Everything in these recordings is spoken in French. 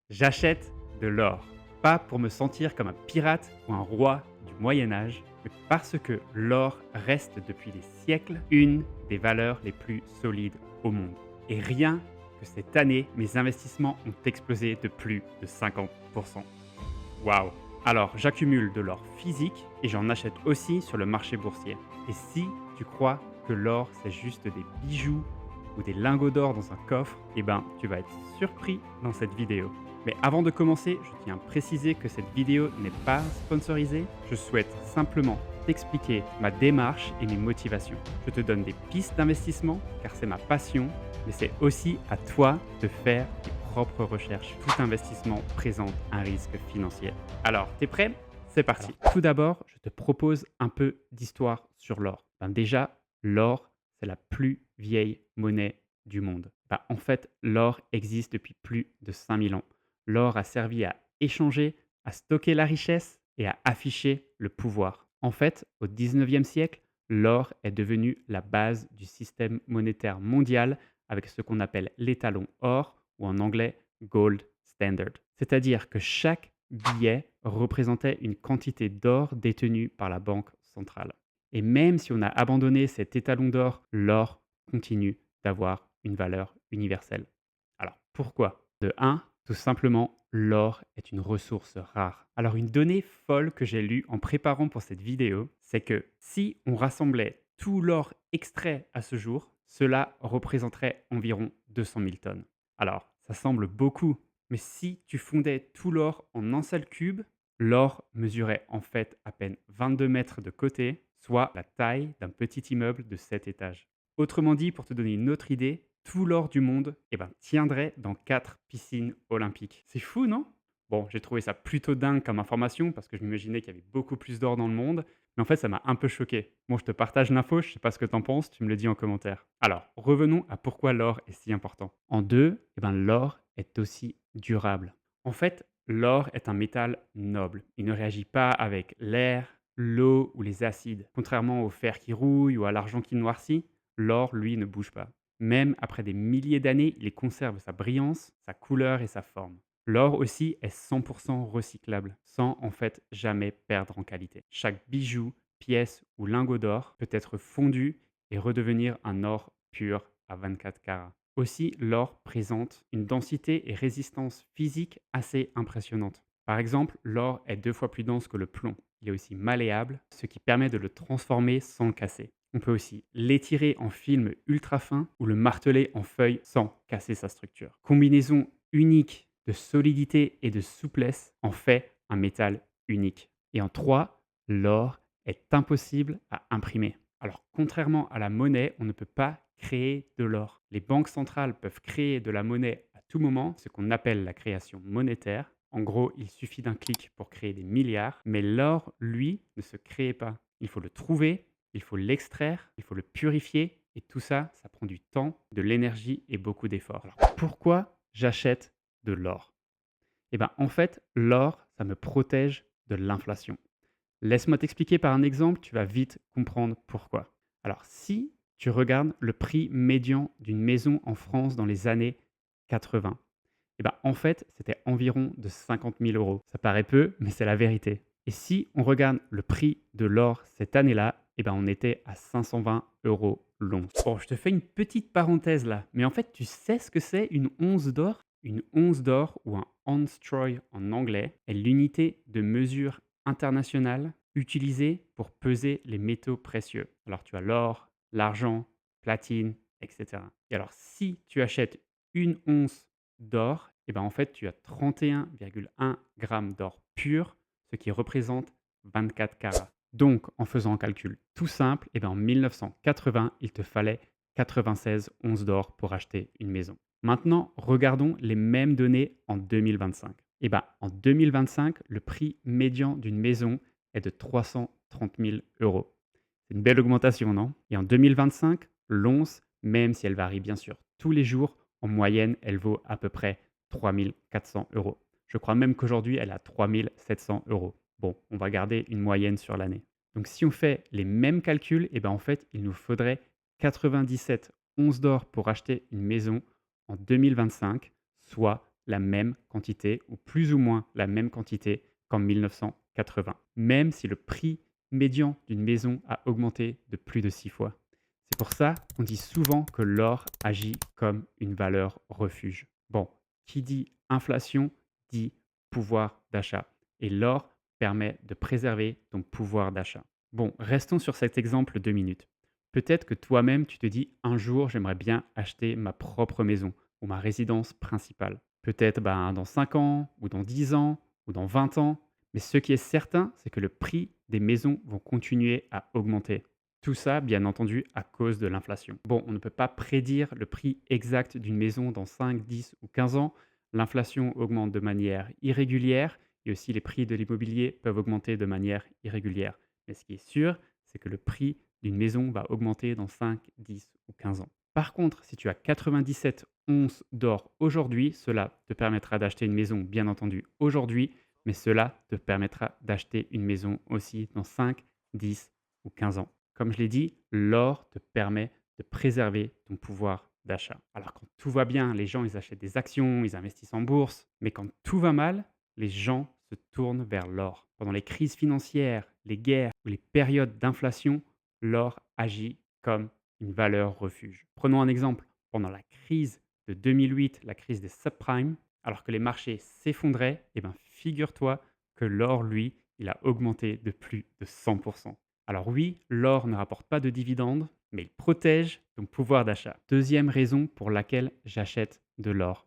J'achète de l'or, pas pour me sentir comme un pirate ou un roi du Moyen Âge, mais parce que l'or reste depuis des siècles une des valeurs les plus solides au monde. Et rien que cette année, mes investissements ont explosé de plus de 50%. Waouh! Alors, j'accumule de l'or physique et j'en achète aussi sur le marché boursier. Et si tu crois que l'or, c'est juste des bijoux ou des lingots d'or dans un coffre, eh ben, tu vas être surpris dans cette vidéo. Mais avant de commencer, je tiens à préciser que cette vidéo n'est pas sponsorisée. Je souhaite simplement t'expliquer ma démarche et mes motivations. Je te donne des pistes d'investissement car c'est ma passion, mais c'est aussi à toi de faire tes propres recherches. Tout investissement présente un risque financier. Alors, t'es prêt? C'est parti. Tout d'abord, je te propose un peu d'histoire sur l'or. Déjà, l'or, c'est la plus vieille monnaie du monde. En fait, l'or existe depuis plus de 5000 ans. L'or a servi à échanger, à stocker la richesse et à afficher le pouvoir. En fait, au 19e siècle, l'or est devenu la base du système monétaire mondial avec ce qu'on appelle l'étalon or ou en anglais gold standard. C'est-à-dire que chaque billet représentait une quantité d'or détenue par la banque centrale. Et même si on a abandonné cet étalon d'or, l'or continue d'avoir une valeur universelle. Alors pourquoi? De un, tout simplement, l'or est une ressource rare. Alors une donnée folle que j'ai lue en préparant pour cette vidéo, c'est que si on rassemblait tout l'or extrait à ce jour, cela représenterait environ 200 000 tonnes. Alors, ça semble beaucoup, mais si tu fondais tout l'or en un seul cube, l'or mesurait en fait à peine 22 mètres de côté, soit la taille d'un petit immeuble de 7 étages. Autrement dit, pour te donner une autre idée, tout l'or du monde tiendrait dans 4 piscines olympiques. C'est fou, non? Bon, j'ai trouvé ça plutôt dingue comme information parce que je m'imaginais qu'il y avait beaucoup plus d'or dans le monde, mais en fait, ça m'a un peu choqué. Bon, je te partage l'info, je sais pas ce que t'en penses, tu me le dis en commentaire. Alors, revenons à pourquoi l'or est si important. En deux, l'or est aussi durable. En fait, l'or est un métal noble. Il ne réagit pas avec l'air, l'eau ou les acides. Contrairement au fer qui rouille ou à l'argent qui noircit, l'or, lui, ne bouge pas. Même après des milliers d'années, il conserve sa brillance, sa couleur et sa forme. L'or aussi est 100% recyclable, sans en fait jamais perdre en qualité. Chaque bijou, pièce ou lingot d'or peut être fondu et redevenir un or pur à 24 carats. Aussi, l'or présente une densité et résistance physique assez impressionnante. Par exemple, l'or est 2 fois plus dense que le plomb. Il est aussi malléable, ce qui permet de le transformer sans le casser. On peut aussi l'étirer en film ultra fin ou le marteler en feuilles sans casser sa structure. Combinaison unique de solidité et de souplesse en fait un métal unique. Et en 3, l'or est impossible à imprimer. Alors, contrairement à la monnaie, on ne peut pas créer de l'or. Les banques centrales peuvent créer de la monnaie à tout moment, ce qu'on appelle la création monétaire. En gros, il suffit d'un clic pour créer des milliards, mais l'or, lui, ne se crée pas. Il faut le trouver, il faut l'extraire, il faut le purifier, et tout ça, ça prend du temps, de l'énergie et beaucoup d'efforts. Alors, pourquoi j'achète de l'or? En fait, l'or, ça me protège de l'inflation. Laisse-moi t'expliquer par un exemple, tu vas vite comprendre pourquoi. Alors, si tu regardes le prix médian d'une maison en France dans les années 80, en fait, c'était environ de 50 000 euros. Ça paraît peu, mais c'est la vérité. Et si on regarde le prix de l'or cette année-là, on était à 520 euros l'once. Bon, je te fais une petite parenthèse là, mais en fait, tu sais ce que c'est une once d'or? Une once d'or, ou un ounce troy en anglais, est l'unité de mesure internationale utilisée pour peser les métaux précieux. Alors, tu as l'or, l'argent, platine, etc. Et alors, si tu achètes une once d'or, en fait, tu as 31,1 grammes d'or pur, ce qui représente 24 carats. Donc, en faisant un calcul tout simple, en 1980, il te fallait 96 onces d'or pour acheter une maison. Maintenant, regardons les mêmes données en 2025. En 2025, le prix médian d'une maison est de 330 000 euros. C'est une belle augmentation, non? Et en 2025, l'once, même si elle varie bien sûr tous les jours, en moyenne, elle vaut à peu près 3 400 euros. Je crois même qu'aujourd'hui, elle a 3 700 euros. Bon, on va garder une moyenne sur l'année. Donc si on fait les mêmes calculs, en fait, il nous faudrait 97 onces d'or pour acheter une maison en 2025, soit la même quantité ou plus ou moins la même quantité qu'en 1980, même si le prix médian d'une maison a augmenté de plus de 6 fois. C'est pour ça qu'on dit souvent que l'or agit comme une valeur refuge. Bon, qui dit inflation dit pouvoir d'achat. Et l'or permet de préserver ton pouvoir d'achat. Bon, restons sur cet exemple 2 minutes. Peut-être que toi-même, tu te dis, un jour, j'aimerais bien acheter ma propre maison ou ma résidence principale. Peut-être dans 5 ans, ou dans 10 ans, ou dans 20 ans. Mais ce qui est certain, c'est que le prix des maisons vont continuer à augmenter. Tout ça, bien entendu, à cause de l'inflation. Bon, on ne peut pas prédire le prix exact d'une maison dans 5, 10 ou 15 ans. L'inflation augmente de manière irrégulière et aussi les prix de l'immobilier peuvent augmenter de manière irrégulière. Mais ce qui est sûr, c'est que le prix d'une maison va augmenter dans 5, 10 ou 15 ans. Par contre, si tu as 97 onces d'or aujourd'hui, cela te permettra d'acheter une maison, bien entendu, aujourd'hui, mais cela te permettra d'acheter une maison aussi dans 5, 10 ou 15 ans. Comme je l'ai dit, l'or te permet de préserver ton pouvoir d'achat. Alors quand tout va bien, les gens ils achètent des actions, ils investissent en bourse, mais quand tout va mal, les gens se tournent vers l'or. Pendant les crises financières, les guerres ou les périodes d'inflation, l'or agit comme une valeur refuge. Prenons un exemple. Pendant la crise de 2008, la crise des subprimes, alors que les marchés s'effondraient, figure-toi que l'or, lui, il a augmenté de plus de 100%. Alors oui, l'or ne rapporte pas de dividendes, mais il protège ton pouvoir d'achat. Deuxième raison pour laquelle j'achète de l'or.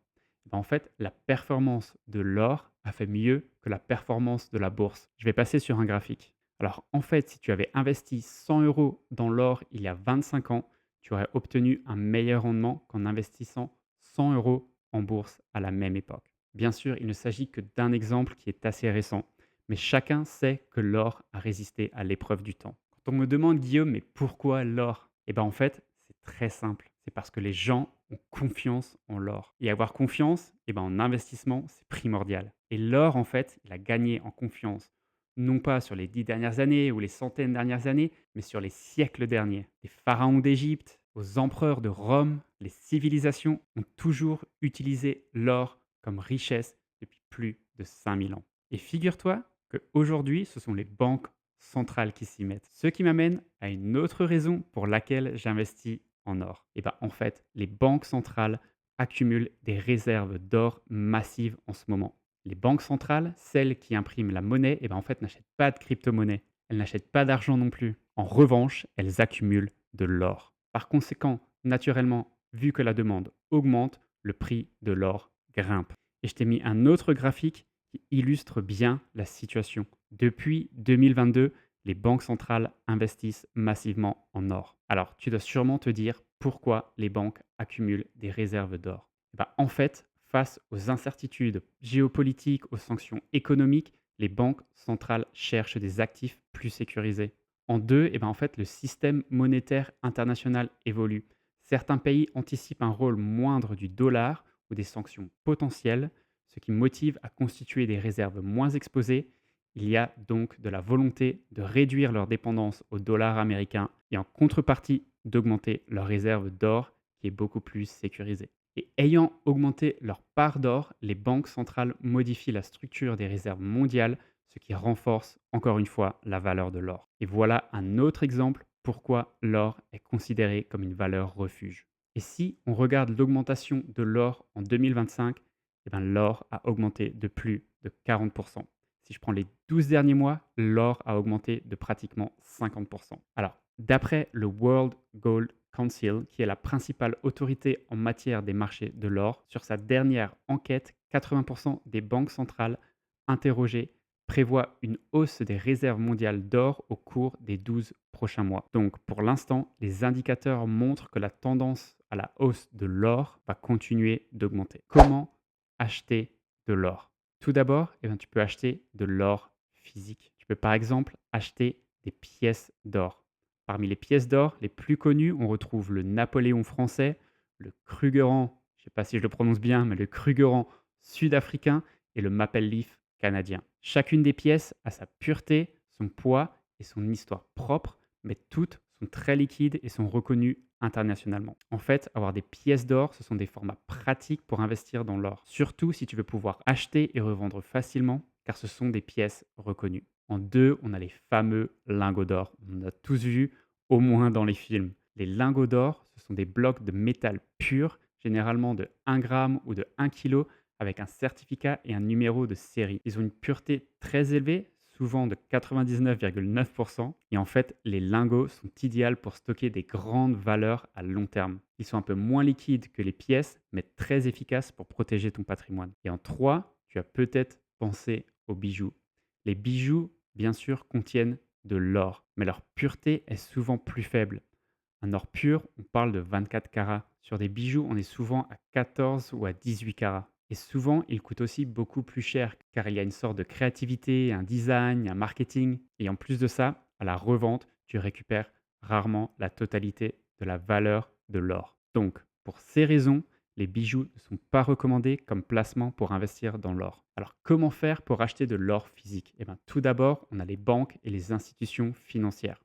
En fait, la performance de l'or a fait mieux que la performance de la bourse. Je vais passer sur un graphique. Alors en fait, si tu avais investi 100 euros dans l'or il y a 25 ans, tu aurais obtenu un meilleur rendement qu'en investissant 100 euros en bourse à la même époque. Bien sûr, il ne s'agit que d'un exemple qui est assez récent, mais chacun sait que l'or a résisté à l'épreuve du temps. Quand on me demande, Guillaume, mais pourquoi l'or? En fait, c'est très simple. C'est parce que les gens ont confiance en l'or. Et avoir confiance, en investissement, c'est primordial. Et l'or, en fait, il a gagné en confiance, non pas sur les 10 dernières années ou les centaines dernières années, mais sur les siècles derniers. Les pharaons d'Égypte, aux empereurs de Rome, les civilisations ont toujours utilisé l'or comme richesse depuis plus de 5000 ans. Et figure-toi qu'aujourd'hui, ce sont les banques centrales qui s'y mettent. Ce qui m'amène à une autre raison pour laquelle j'investis en or. En fait, les banques centrales accumulent des réserves d'or massives en ce moment. Les banques centrales, celles qui impriment la monnaie, en fait, n'achètent pas de crypto-monnaie. Elles n'achètent pas d'argent non plus. En revanche, elles accumulent de l'or. Par conséquent, naturellement, vu que la demande augmente, le prix de l'or grimpe. Et je t'ai mis un autre graphique qui illustre bien la situation. Depuis 2022, les banques centrales investissent massivement en or. Alors, tu dois sûrement te dire pourquoi les banques accumulent des réserves d'or. En fait, face aux incertitudes géopolitiques, aux sanctions économiques, les banques centrales cherchent des actifs plus sécurisés. En deux, en fait, le système monétaire international évolue. Certains pays anticipent un rôle moindre du dollar ou des sanctions potentielles, ce qui motive à constituer des réserves moins exposées. Il y a donc de la volonté de réduire leur dépendance au dollar américain et en contrepartie d'augmenter leur réserve d'or qui est beaucoup plus sécurisée. Et ayant augmenté leur part d'or, les banques centrales modifient la structure des réserves mondiales, ce qui renforce encore une fois la valeur de l'or. Et voilà un autre exemple pourquoi l'or est considéré comme une valeur refuge. Et si on regarde l'augmentation de l'or en 2025, l'or a augmenté de plus de 40%. Si je prends les 12 derniers mois, l'or a augmenté de pratiquement 50%. Alors, d'après le World Gold Council, qui est la principale autorité en matière des marchés de l'or, sur sa dernière enquête, 80% des banques centrales interrogées prévoient une hausse des réserves mondiales d'or au cours des 12 prochains mois. Donc pour l'instant, les indicateurs montrent que la tendance à la hausse de l'or va continuer d'augmenter. Comment acheter de l'or? Tout d'abord, tu peux acheter de l'or physique. Tu peux par exemple acheter des pièces d'or. Parmi les pièces d'or les plus connues, on retrouve le Napoléon français, le Krugerrand, je ne sais pas si je le prononce bien, mais le Krugerrand sud-africain et le Maple Leaf canadien. Chacune des pièces a sa pureté, son poids et son histoire propre, mais toutes sont très liquides et sont reconnus internationalement. En fait, avoir des pièces d'or, ce sont des formats pratiques pour investir dans l'or, surtout si tu veux pouvoir acheter et revendre facilement, car ce sont des pièces reconnues. En deux, on a les fameux lingots d'or. On en a tous vu, au moins dans les films. Les lingots d'or, ce sont des blocs de métal pur, généralement de 1 gramme ou de 1 kg, avec un certificat et un numéro de série. Ils ont une pureté très élevée, souvent de 99,9%. Et en fait, les lingots sont idéaux pour stocker des grandes valeurs à long terme. Ils sont un peu moins liquides que les pièces, mais très efficaces pour protéger ton patrimoine. Et en 3, tu as peut-être pensé aux bijoux. Les bijoux, bien sûr, contiennent de l'or, mais leur pureté est souvent plus faible. Un or pur, on parle de 24 carats. Sur des bijoux, on est souvent à 14 ou à 18 carats. Et souvent, ils coûtent aussi beaucoup plus cher car il y a une sorte de créativité, un design, un marketing. Et en plus de ça, à la revente, tu récupères rarement la totalité de la valeur de l'or. Donc, pour ces raisons, les bijoux ne sont pas recommandés comme placement pour investir dans l'or. Alors, comment faire pour acheter de l'or physique? Eh bien, tout d'abord, on a les banques et les institutions financières.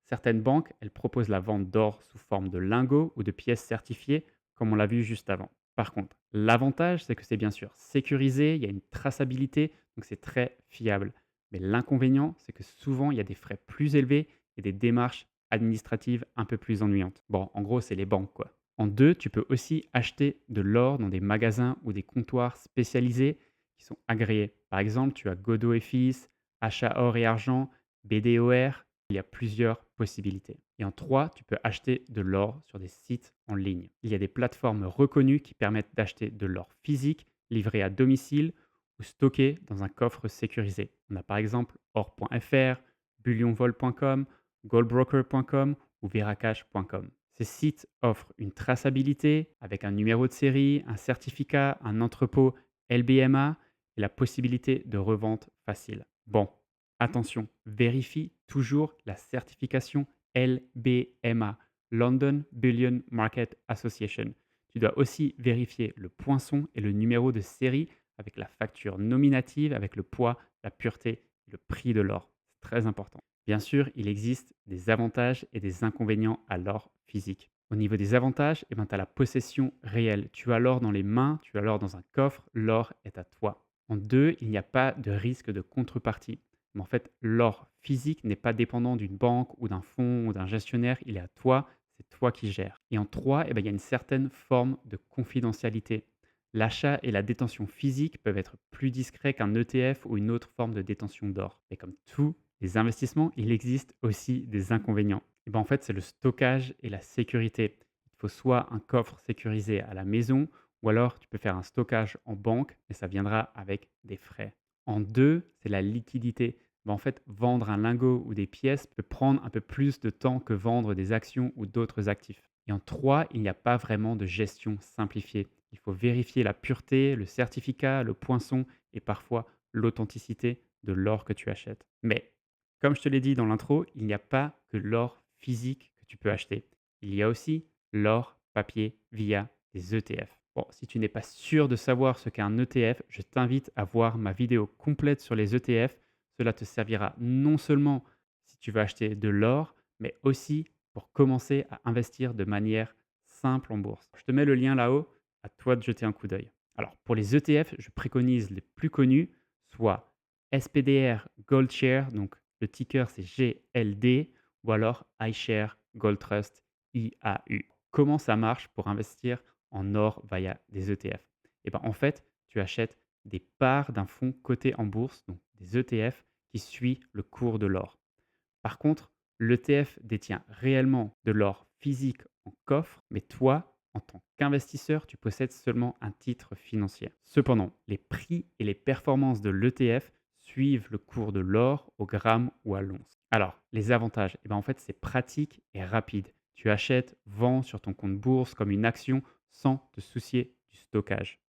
Certaines banques, elles proposent la vente d'or sous forme de lingots ou de pièces certifiées, comme on l'a vu juste avant. Par contre, l'avantage, c'est que c'est bien sûr sécurisé, il y a une traçabilité, donc c'est très fiable. Mais l'inconvénient, c'est que souvent, il y a des frais plus élevés et des démarches administratives un peu plus ennuyantes. Bon, en gros, c'est les banques, quoi. En deux, tu peux aussi acheter de l'or dans des magasins ou des comptoirs spécialisés qui sont agréés. Par exemple, tu as Godot et Fils, Achat Or et Argent, BDOR. Il y a plusieurs possibilités. Et en 3, tu peux acheter de l'or sur des sites en ligne. Il y a des plateformes reconnues qui permettent d'acheter de l'or physique livré à domicile ou stocké dans un coffre sécurisé. On a par exemple or.fr, bullionvol.com, goldbroker.com ou veracash.com. Ces sites offrent une traçabilité avec un numéro de série, un certificat, un entrepôt LBMA et la possibilité de revente facile. Bon, attention, vérifie toujours la certification LBMA, London Bullion Market Association. Tu dois aussi vérifier le poinçon et le numéro de série avec la facture nominative, avec le poids, la pureté et le prix de l'or. C'est très important. Bien sûr, il existe des avantages et des inconvénients à l'or physique. Au niveau des avantages, tu as la possession réelle. Tu as l'or dans les mains, tu as l'or dans un coffre, l'or est à toi. En deux, il n'y a pas de risque de contrepartie. Mais en fait, l'or physique n'est pas dépendant d'une banque ou d'un fonds ou d'un gestionnaire, il est à toi, c'est toi qui gères. Et en 3, il y a une certaine forme de confidentialité. L'achat et la détention physique peuvent être plus discrets qu'un ETF ou une autre forme de détention d'or. Et comme tous les investissements, il existe aussi des inconvénients. Et en fait, c'est le stockage et la sécurité. Il faut soit un coffre sécurisé à la maison, ou alors tu peux faire un stockage en banque, mais ça viendra avec des frais. En deux, c'est la liquidité. En fait, vendre un lingot ou des pièces peut prendre un peu plus de temps que vendre des actions ou d'autres actifs. Et en trois, il n'y a pas vraiment de gestion simplifiée. Il faut vérifier la pureté, le certificat, le poinçon et parfois l'authenticité de l'or que tu achètes. Mais comme je te l'ai dit dans l'intro, il n'y a pas que l'or physique que tu peux acheter. Il y a aussi l'or papier via des ETF. Bon, si tu n'es pas sûr de savoir ce qu'est un ETF, je t'invite à voir ma vidéo complète sur les ETF. Cela te servira non seulement si tu veux acheter de l'or, mais aussi pour commencer à investir de manière simple en bourse. Je te mets le lien là-haut, à toi de jeter un coup d'œil. Alors, pour les ETF, je préconise les plus connus, soit SPDR Gold Share, donc le ticker c'est GLD, ou alors iShare Gold Trust IAU. Comment ça marche pour investir en or via des ETF? Et ben, en fait, tu achètes des parts d'un fonds coté en bourse, donc des ETF, qui suit le cours de l'or. Par contre, l'ETF détient réellement de l'or physique en coffre, mais toi, en tant qu'investisseur, tu possèdes seulement un titre financier. Cependant, les prix et les performances de l'ETF suivent le cours de l'or au gramme ou à l'once. Alors, les avantages, en fait, c'est pratique et rapide. Tu achètes, vends sur ton compte bourse comme une action sans te soucier du stockage.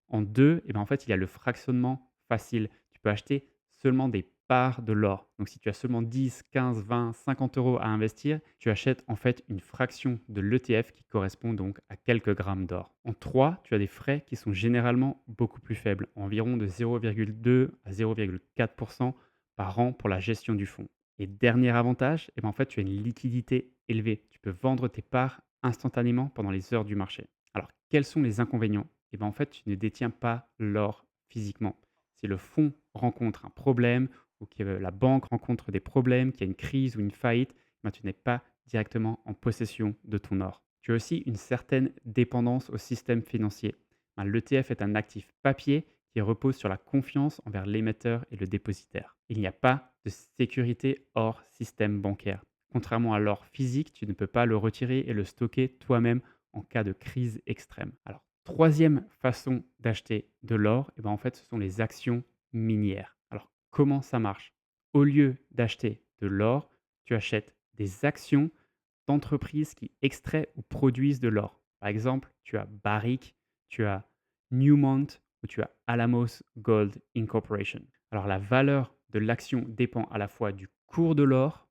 En deux, en fait, il y a le fractionnement facile. Tu peux acheter seulement des parts de l'or. Donc, si tu as seulement 10, 15, 20, 50 euros à investir, tu achètes en fait une fraction de l'ETF qui correspond donc à quelques grammes d'or. En 3, tu as des frais qui sont généralement beaucoup plus faibles, environ de 0,2 à 0,4% par an pour la gestion du fonds. Et dernier avantage, eh ben, en fait, tu as une liquidité élevée. Tu peux vendre tes parts instantanément pendant les heures du marché. Alors, quels sont les inconvénients? Eh ben, en fait, tu ne détiens pas l'or physiquement. Si le fonds rencontre un problème ou que la banque rencontre des problèmes, qu'il y a une crise ou une faillite, ben, tu n'es pas directement en possession de ton or. Tu as aussi une certaine dépendance au système financier. Ben, l'ETF est un actif papier qui repose sur la confiance envers l'émetteur et le dépositaire. Il n'y a pas de sécurité hors système bancaire. Contrairement à l'or physique, tu ne peux pas le retirer et le stocker toi-même en cas de crise extrême. Alors, troisième façon d'acheter de l'or, eh ben en fait, ce sont les actions minières. Alors, comment ça marche? Au lieu d'acheter de l'or, tu achètes des actions d'entreprises qui extraient ou produisent de l'or. Par exemple, tu as Barrick, tu as Newmont ou tu as Alamos Gold Incorporation. Alors la valeur de l'action dépend à la fois du cours de l'or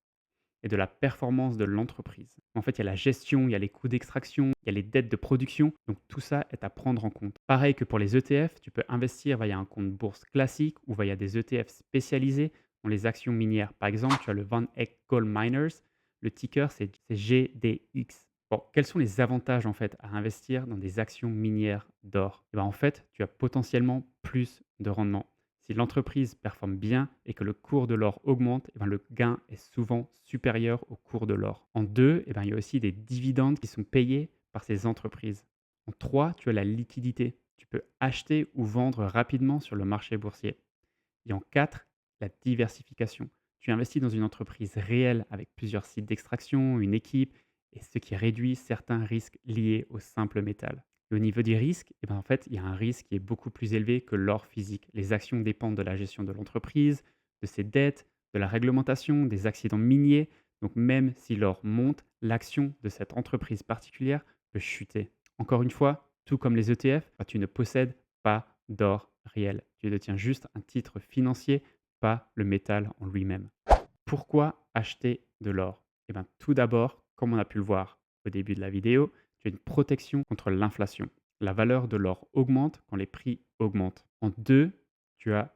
et de la performance de l'entreprise. En fait, il y a la gestion, il y a les coûts d'extraction, il y a les dettes de production, donc tout ça est à prendre en compte. Pareil que pour les ETF, tu peux investir via un compte bourse classique ou via des ETF spécialisés dans les actions minières. Par exemple, tu as le Van Eck Gold Miners, le ticker c'est GDX. Bon, quels sont les avantages en fait à investir dans des actions minières d'or? Eh ben, en fait, tu as potentiellement plus de rendement. Si l'entreprise performe bien et que le cours de l'or augmente, eh ben, le gain est souvent supérieur au cours de l'or. En deux, eh ben, il y a aussi des dividendes qui sont payés par ces entreprises. En trois, tu as la liquidité. Tu peux acheter ou vendre rapidement sur le marché boursier. Et en 4, la diversification. Tu investis dans une entreprise réelle avec plusieurs sites d'extraction, une équipe, et ce qui réduit certains risques liés au simple métal. Et au niveau des risques, eh ben en fait, il y a un risque qui est beaucoup plus élevé que l'or physique. Les actions dépendent de la gestion de l'entreprise, de ses dettes, de la réglementation, des accidents miniers. Donc même si l'or monte, l'action de cette entreprise particulière peut chuter. Encore une fois, tout comme les ETF, tu ne possèdes pas d'or réel. Tu détiens juste un titre financier, pas le métal en lui-même. Pourquoi acheter de l'or? Eh bien, tout d'abord, comme on a pu le voir au début de la vidéo, tu as une protection contre l'inflation. La valeur de l'or augmente quand les prix augmentent. En deux, tu as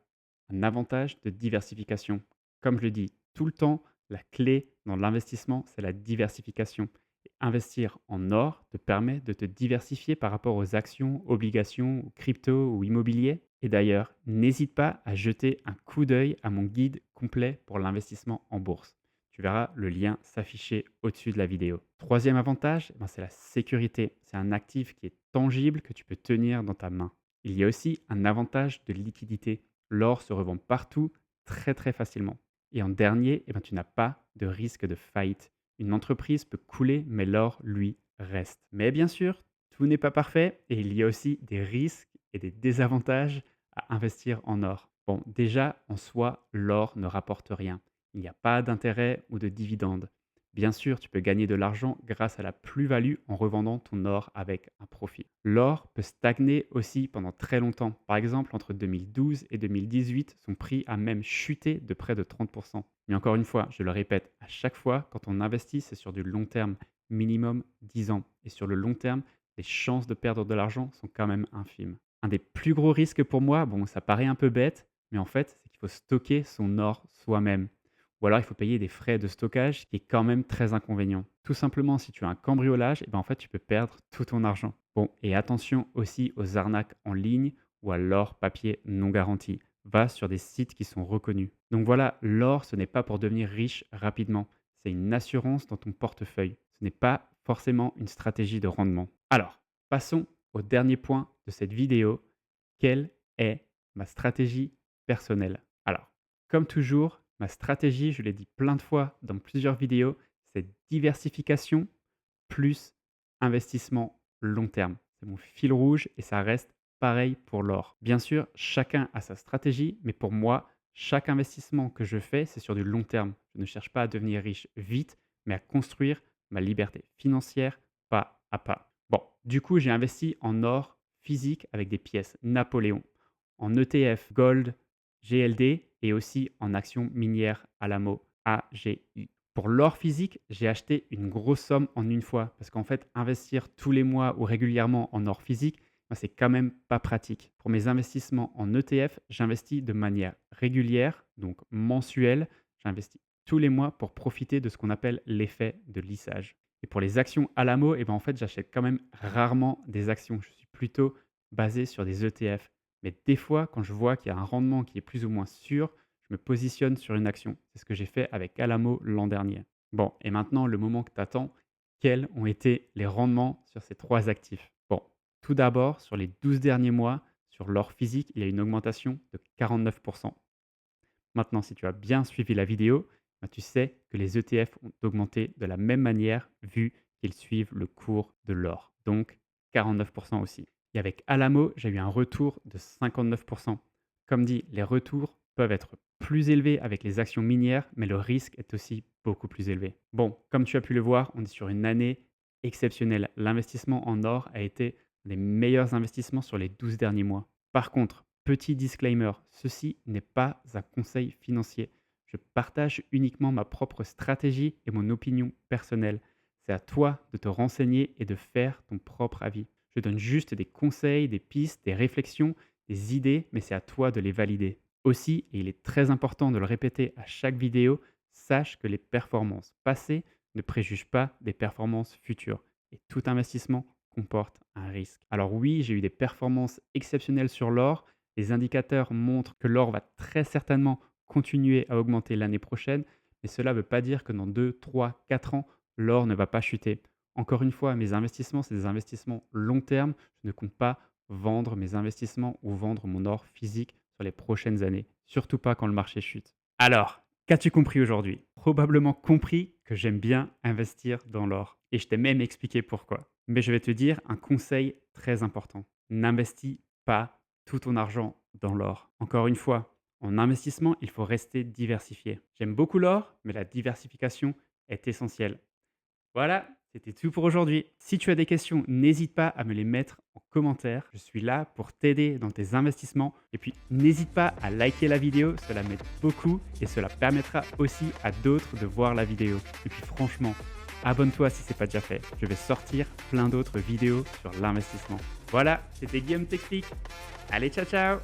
un avantage de diversification. Comme je le dis tout le temps, la clé dans l'investissement, c'est la diversification. Et investir en or te permet de te diversifier par rapport aux actions, obligations, ou crypto ou immobilier. Et d'ailleurs, n'hésite pas à jeter un coup d'œil à mon guide complet pour l'investissement en bourse. Tu verras le lien s'afficher au-dessus de la vidéo. Troisième avantage, eh ben, c'est la sécurité. C'est un actif qui est tangible que tu peux tenir dans ta main. Il y a aussi un avantage de liquidité. L'or se revend partout très très facilement. Et en dernier, eh ben, tu n'as pas de risque de faillite. Une entreprise peut couler, mais l'or, lui, reste. Mais bien sûr, tout n'est pas parfait et il y a aussi des risques et des désavantages à investir en or. Bon, déjà, en soi, l'or ne rapporte rien. Il n'y a pas d'intérêt ou de dividende. Bien sûr, tu peux gagner de l'argent grâce à la plus-value en revendant ton or avec un profit. L'or peut stagner aussi pendant très longtemps. Par exemple, entre 2012 et 2018, son prix a même chuté de près de 30%. Mais encore une fois, je le répète à chaque fois, quand on investit, c'est sur du long terme, minimum 10 ans. Et sur le long terme, les chances de perdre de l'argent sont quand même infimes. Un des plus gros risques pour moi, bon, ça paraît un peu bête, mais en fait, c'est qu'il faut stocker son or soi-même. Ou alors il faut payer des frais de stockage, ce qui est quand même très inconvénient. Tout simplement, si tu as un cambriolage, eh ben en fait, tu peux perdre tout ton argent. Bon, et attention aussi aux arnaques en ligne ou à l'or papier non garanti. Va sur des sites qui sont reconnus. Donc voilà, l'or, ce n'est pas pour devenir riche rapidement. C'est une assurance dans ton portefeuille. Ce n'est pas forcément une stratégie de rendement. Alors, passons au dernier point de cette vidéo. Quelle est ma stratégie personnelle? Alors, comme toujours, ma stratégie, je l'ai dit plein de fois dans plusieurs vidéos, c'est diversification plus investissement long terme. C'est mon fil rouge et ça reste pareil pour l'or. Bien sûr, chacun a sa stratégie, mais pour moi, chaque investissement que je fais, c'est sur du long terme. Je ne cherche pas à devenir riche vite, mais à construire ma liberté financière pas à pas. Bon, du coup, j'ai investi en or physique avec des pièces Napoléon, en ETF Gold, GLD et aussi en actions minières Alamo, AGI. Pour l'or physique, j'ai acheté une grosse somme en une fois parce qu'en fait, investir tous les mois ou régulièrement en or physique, moi, c'est quand même pas pratique. Pour mes investissements en ETF, j'investis de manière régulière, donc mensuelle. J'investis tous les mois pour profiter de ce qu'on appelle l'effet de lissage. Et pour les actions Alamo, en fait, j'achète quand même rarement des actions. Je suis plutôt basé sur des ETF. Mais des fois, quand je vois qu'il y a un rendement qui est plus ou moins sûr, je me positionne sur une action. C'est ce que j'ai fait avec Alamo l'an dernier. Bon, et maintenant, le moment que tu attends, quels ont été les rendements sur ces trois actifs? Bon, tout d'abord, sur les 12 derniers mois, sur l'or physique, il y a une augmentation de 49%. Maintenant, si tu as bien suivi la vidéo, tu sais que les ETF ont augmenté de la même manière vu qu'ils suivent le cours de l'or. Donc 49% aussi. Et avec Alamo, j'ai eu un retour de 59%. Comme dit, les retours peuvent être plus élevés avec les actions minières, mais le risque est aussi beaucoup plus élevé. Bon, comme tu as pu le voir, on est sur une année exceptionnelle. L'investissement en or a été un des meilleurs investissements sur les 12 derniers mois. Par contre, petit disclaimer, ceci n'est pas un conseil financier. Je partage uniquement ma propre stratégie et mon opinion personnelle. C'est à toi de te renseigner et de faire ton propre avis. Je donne juste des conseils, des pistes, des réflexions, des idées, mais c'est à toi de les valider. Aussi, et il est très important de le répéter à chaque vidéo, sache que les performances passées ne préjugent pas des performances futures. Et tout investissement comporte un risque. Alors oui, j'ai eu des performances exceptionnelles sur l'or. Les indicateurs montrent que l'or va très certainement continuer à augmenter l'année prochaine, mais cela ne veut pas dire que dans 2, 3, 4 ans, l'or ne va pas chuter. Encore une fois, mes investissements, c'est des investissements long terme. Je ne compte pas vendre mes investissements ou vendre mon or physique sur les prochaines années, surtout pas quand le marché chute. Alors, qu'as-tu compris aujourd'hui? Probablement compris que j'aime bien investir dans l'or. Et je t'ai même expliqué pourquoi. Mais je vais te dire un conseil très important. N'investis pas tout ton argent dans l'or. Encore une fois, en investissement, il faut rester diversifié. J'aime beaucoup l'or, mais la diversification est essentielle. Voilà, c'était tout pour aujourd'hui. Si tu as des questions, n'hésite pas à me les mettre en commentaire. Je suis là pour t'aider dans tes investissements. Et puis, n'hésite pas à liker la vidéo, cela m'aide beaucoup et cela permettra aussi à d'autres de voir la vidéo. Et puis franchement, abonne-toi si ce n'est pas déjà fait. Je vais sortir plein d'autres vidéos sur l'investissement. Voilà, c'était Guillaume t'explique. Allez, ciao ciao!